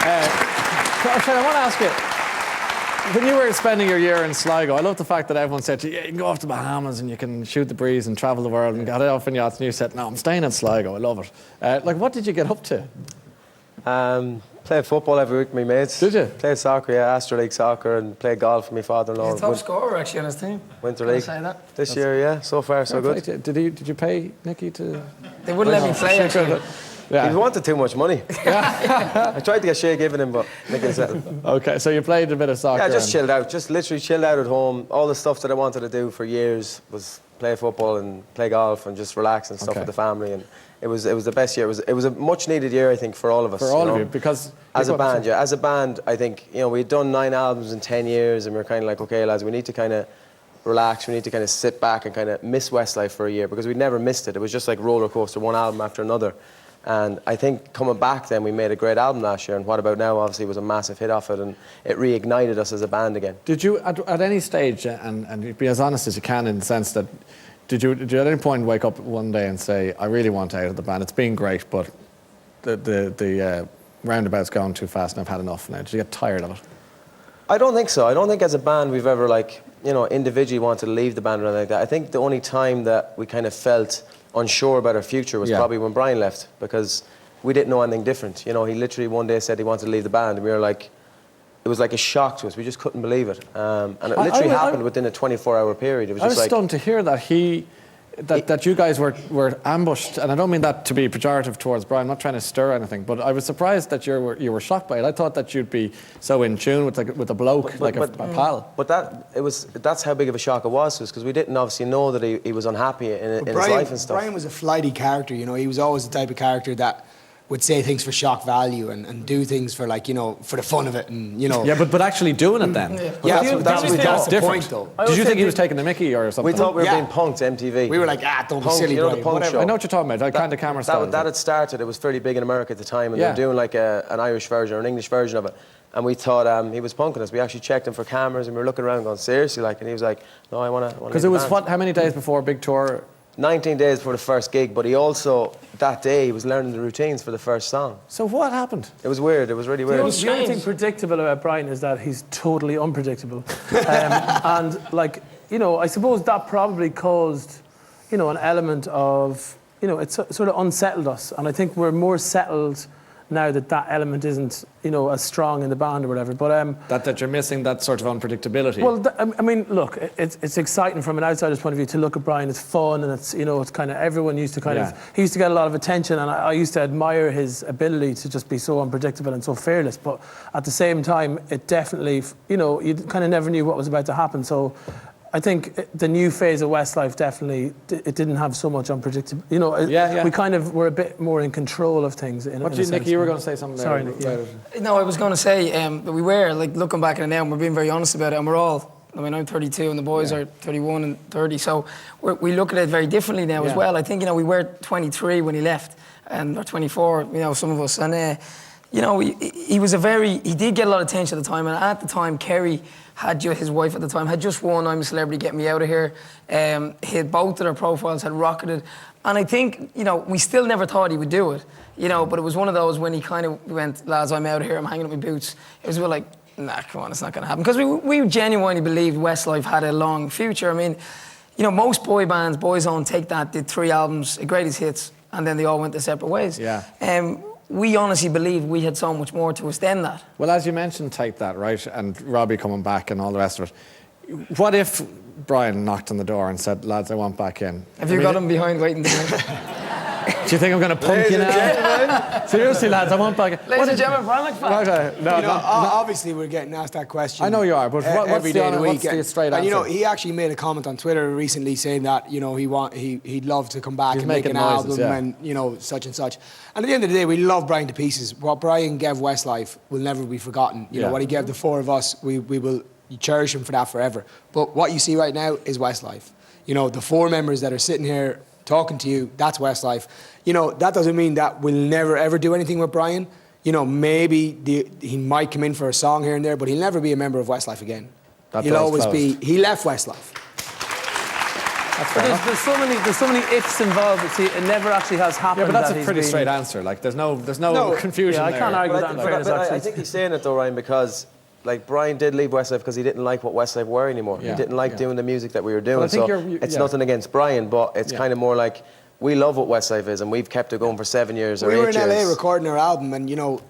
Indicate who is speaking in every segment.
Speaker 1: Actually, I want to ask you, when you were spending your year in Sligo, I love the fact that everyone said, yeah, you can go off to Bahamas and you can shoot the breeze and travel the world and get off in yachts, and you said, no, I'm staying in Sligo, I love it. What did you get up to?
Speaker 2: Played football every week with my mates.
Speaker 1: Did you?
Speaker 2: Played soccer, yeah, Astro League soccer, and played golf with my father-in-law.
Speaker 3: He's a top scorer actually on his team.
Speaker 2: Winter League.
Speaker 3: Say that.
Speaker 2: This year, yeah, so far so good.
Speaker 1: Did you pay Nicky to?
Speaker 3: They wouldn't let me play actually.
Speaker 2: Yeah. He wanted too much money. I tried to get Shay giving him, but Nicky said.
Speaker 1: Okay, so you played a bit of soccer.
Speaker 2: Yeah, just chilled out. Just literally chilled out at home. All the stuff that I wanted to do for years was play football and play golf and just relax and stuff with the family. And it was the best year. It was a much needed year, I think, for all of us.
Speaker 1: For all of you, because
Speaker 2: as a band, yeah, as a band, I think we'd done 9 albums in 10 years, and we were kind of like, okay, lads, we need to kind of relax. We need to kind of sit back and kind of miss Westlife for a year, because we'd never missed it. It was just like roller coaster, one album after another. And I think coming back then, we made a great album last year, and What About Now obviously was a massive hit off it, and it reignited us as a band again.
Speaker 1: Did you, at any stage, and be as honest as you can in the sense that, did you at any point wake up one day and say, I really want out of the band, it's been great, but the roundabout's gone too fast and I've had enough now? Did you get tired of it?
Speaker 2: I don't think so. I don't think as a band we've ever individually wanted to leave the band or anything like that. I think the only time that we kind of felt unsure about our future was probably when Brian left, because we didn't know anything different. He literally one day said he wanted to leave the band, and we were like, it was like a shock to us. We just couldn't believe it. And it literally happened within a 24-hour period. It was
Speaker 1: I was stunned to hear that that you guys were ambushed, and I don't mean that to be pejorative towards Brian, I'm not trying to stir anything, but I was surprised that you were shocked by it. I thought that you'd be so in tune with a bloke, a pal.
Speaker 2: But that's how big of a shock it was to us, because we didn't obviously know that he was unhappy in his life and stuff.
Speaker 4: Brian was a flighty character, he was always the type of character that would say things for shock value and do things for for the fun of it, and Yeah,
Speaker 1: but actually doing it then.
Speaker 4: Yeah, that's the point though.
Speaker 1: Did you think he was taking the mickey or something?
Speaker 2: We thought we were being punked, MTV.
Speaker 4: We were like, don't be silly,
Speaker 2: the punk show.
Speaker 1: I know what you're talking about. Kind of camera style.
Speaker 2: That had started. It was fairly big in America at the time, and they were doing like an Irish version or an English version of it. And we thought he was punking us. We actually checked him for cameras, and we were looking around going, seriously, and he was like, no, I want to.
Speaker 1: Because it was how many days before a big tour?
Speaker 2: 19 days before the first gig, but he also, that day, he was learning the routines for the first song.
Speaker 1: So what happened?
Speaker 2: It was weird. It was really weird.
Speaker 5: The only thing predictable about Brian is that he's totally unpredictable. And, I suppose that probably caused, an element of, it sort of unsettled us. And I think we're more settled now that element isn't, as strong in the band or whatever. But
Speaker 1: that you're missing that sort of unpredictability.
Speaker 5: Well, look, it's exciting from an outsider's point of view to look at Brian. It's fun, and it's it's kind of everyone used to he used to get a lot of attention, and I used to admire his ability to just be so unpredictable and so fearless. But at the same time, it definitely, you kind of never knew what was about to happen. So I think the new phase of Westlife definitely, it didn't have so much unpredictable. We kind of were a bit more in control of things.
Speaker 1: Nicky, you were going to say something there.
Speaker 5: Sorry, Nicky.
Speaker 3: No, I was going to say that we were, looking back at it now, and we're being very honest about it, and we're all, I'm 32 and the boys are 31 and 30, so we look at it very differently now as well. I think, we were 23 when he left, or 24, some of us, and he did get a lot of attention at the time, and at the time, Kerry his wife at the time had just won I'm a Celebrity, Get Me Out of Here. Both of their profiles had rocketed, and I think we still never thought he would do it, but it was one of those when he kind of went, lads, I'm out of here, I'm hanging up my boots. It was a bit like, nah, come on, it's not going to happen, because we genuinely believed Westlife had a long future. I mean, most boy bands, Boyzone, take that, did 3 albums, greatest hits, and then they all went their separate ways. We honestly believe we had so much more to us than that.
Speaker 1: Well, as you mentioned, Take That, right? And Robbie coming back and all the rest of it. What if Brian knocked on the door and said, lads, I want back in?
Speaker 3: Have you got him behind waiting to
Speaker 1: Do you think I'm going to punk you now? Seriously, lads, I want back in.
Speaker 3: Ladies and gentlemen, Brian McFadden.
Speaker 4: Obviously we're getting asked that question.
Speaker 1: I know you are, but
Speaker 4: every day of the week.
Speaker 1: The straight answer?
Speaker 4: And he actually made a comment on Twitter recently saying that he'd love to come back and make an album and such and such. And at the end of the day, we love Brian to pieces. What Brian gave Westlife will never be forgotten. What he gave the 4 of us, we will cherish him for that forever. But what you see right now is Westlife. The 4 members that are sitting here talking to you, that's Westlife. That doesn't mean that we'll never ever do anything with Brian. Maybe he might come in for a song here and there, but he'll never be a member of Westlife again. He'll always be. He left Westlife.
Speaker 5: But there's so many ifs involved. See, it never actually has happened.
Speaker 1: Yeah, but that's a pretty straight answer. Like, there's no confusion.
Speaker 5: Yeah, I can't argue that in fairness, actually.
Speaker 2: I think he's saying it though, Ryan, because like Brian did leave Westlife because he didn't like what Westlife were anymore. He didn't like doing the music that we were doing. So it's nothing against Brian, but it's kind of more like we love what Westlife is, and we've kept it going for 7 years or 8 years.
Speaker 4: We were in LA recording our album, and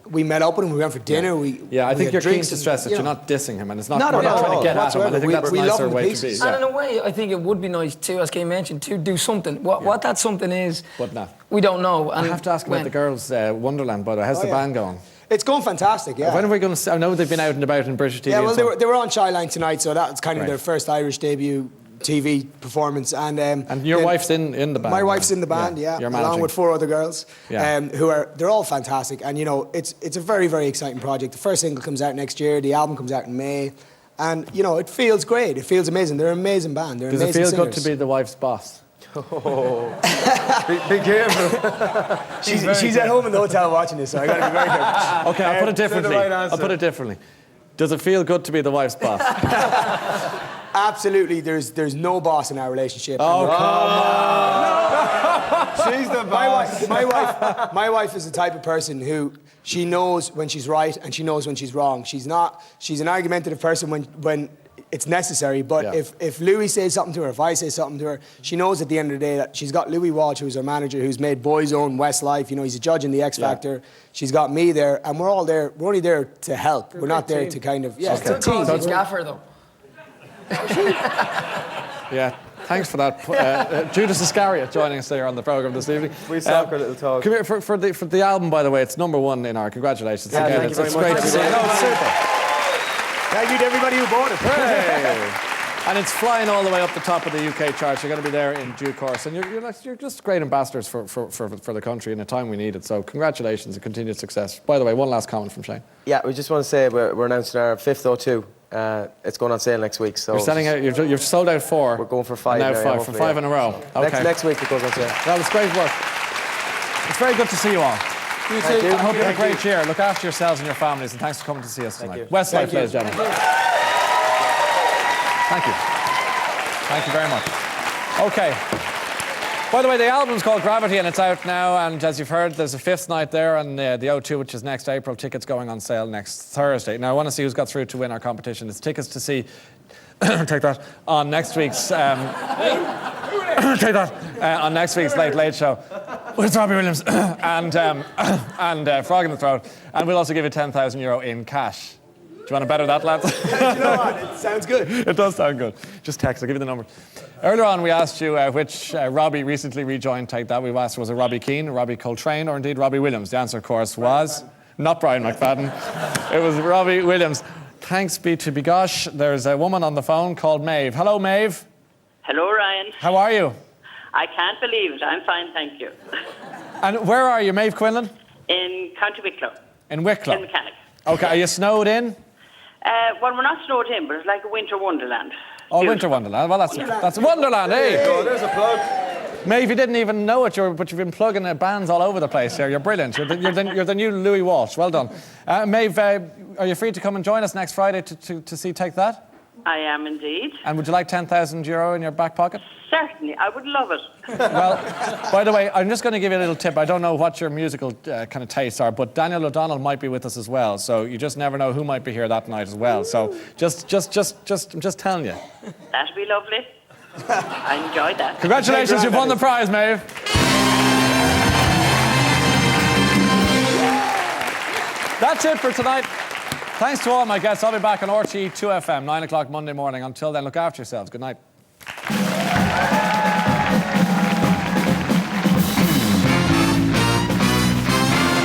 Speaker 4: we met up with him. We went for dinner.
Speaker 1: I think you're keen to stress that you're not dissing him, and it's not. We're not trying to get at him. And I think that's a nicer way to be.
Speaker 3: And in a way, I think it would be nice too, as Kay mentioned, to do something. What that something is,
Speaker 1: but no,
Speaker 3: we don't know. And
Speaker 1: I have to ask about the girls' Wonderland. By the way, how's the band going?
Speaker 4: It's going fantastic, yeah.
Speaker 1: When are we going to? I know they've been out and about in British TV.
Speaker 4: Yeah, well, they were on Shyline tonight, so that's kind of their first Irish debut TV performance. And
Speaker 1: your wife's in the band.
Speaker 4: My wife's in the band, yeah, along with 4 other girls, they're all fantastic. And it's a very, very exciting project. The first single comes out next year. The album comes out in May, and it feels great. It feels amazing. They're an amazing band. They're
Speaker 1: Does
Speaker 4: amazing
Speaker 1: it feel
Speaker 4: singers.
Speaker 1: good to be the wife's boss?
Speaker 2: Oh, be careful.
Speaker 4: She's at home in the hotel watching this, so I got to be very careful.
Speaker 1: Okay, I'll put it differently. I'll put it differently. Does it feel good to be the wife's boss?
Speaker 4: Absolutely. There's no boss in our relationship.
Speaker 1: Oh, come on.
Speaker 2: She's the boss.
Speaker 4: My wife is the type of person who she knows when she's right and she knows when she's wrong. She's an argumentative person when it's necessary, but if Louis says something to her, if I say something to her, she knows at the end of the day that she's got Louis Walsh, who's her manager, who's made Boys Own, Westlife, he's a judge in the X Factor. She's got me there, and we're all there. We're only there to help. We're not there to kind of... Yeah,
Speaker 3: it's a team. It's gaffer, though.
Speaker 1: Yeah, thanks for that. Judas Iscariot joining us here on the programme this evening.
Speaker 2: We saw a little talk.
Speaker 1: Come here, for the album, by the way, it's #1 in our... Congratulations.
Speaker 2: Yeah,
Speaker 1: again.
Speaker 2: thank you very
Speaker 1: it's
Speaker 2: much.
Speaker 1: great to see. No, it's super.
Speaker 4: Thank you to everybody who bought it.
Speaker 1: Hey. And it's flying all the way up the top of the UK charts. You're going to be there in due course. And you're just great ambassadors for the country in a time we need it. So congratulations and continued success. By the way, one last comment from Shane.
Speaker 2: Yeah, we just want to say we're announcing our 5th O2. It's going on sale next week. So
Speaker 1: you're selling out. You've sold out 4.
Speaker 2: We're going for 5
Speaker 1: now.
Speaker 2: now,
Speaker 1: 5 for 5 in a row. Okay.
Speaker 2: Next week it goes on sale.
Speaker 1: Well, it's great work. It's very good to see you all.
Speaker 2: You too.
Speaker 1: I hope you have a great year. Look after yourselves and your families, and thanks for coming to see us tonight. Westlife, ladies and gentlemen. Thank you. Thank you very much. Okay. By the way, the album's called Gravity, and it's out now. And as you've heard, there's a 5th night there on the O2, which is next April. Tickets going on sale next Thursday. Now, I want to see who's got through to win our competition. It's tickets to see... take that on next week's... take that on next week's Late Show with Robbie Williams and Frog in the Throat. And we'll also give you €10,000 in cash. Do you want to better that, lads?
Speaker 4: You know what? It sounds good.
Speaker 1: It does sound good. Just text. I'll give you the number. Earlier on, we asked you which Robbie recently rejoined Take That. We asked, was it Robbie Keane, Robbie Coltrane, or indeed Robbie Williams? The answer, of course, was not Brian McFadden. It was Robbie Williams. Thanks be to Begosh. There's a woman on the phone called Maeve. Hello, Maeve.
Speaker 6: Hello, Ryan.
Speaker 1: How are you?
Speaker 6: I can't believe it. I'm fine, thank you.
Speaker 1: And where are you, Maeve Quinlan?
Speaker 6: In County Wicklow.
Speaker 1: In Wicklow?
Speaker 6: In Mechanic.
Speaker 1: Okay, are you snowed in?
Speaker 6: Well, we're not snowed in, but it's like a winter wonderland.
Speaker 1: Oh, winter wonderland. Well, that's Wonderland, eh?
Speaker 2: Oh, there's a plug.
Speaker 1: Maeve, you didn't even know it, but you've been plugging bands all over the place here. You're brilliant. You're the new Louis Walsh. Well done. Maeve, are you free to come and join us next Friday to see Take That?
Speaker 6: I am indeed.
Speaker 1: And would you like €10,000 in your back pocket?
Speaker 6: Certainly, I would love it.
Speaker 1: Well, by the way, I'm just going to give you a little tip. I don't know what your musical kind of tastes are, but Daniel O'Donnell might be with us as well. So you just never know who might be here that night as well. So I'm just telling you.
Speaker 6: That'd be lovely. I enjoyed that.
Speaker 1: Congratulations, you've won the prize, Maeve. That's it for tonight. Thanks to all my guests. I'll be back on RTE 2FM, 9 o'clock Monday morning. Until then, look after yourselves. Good night.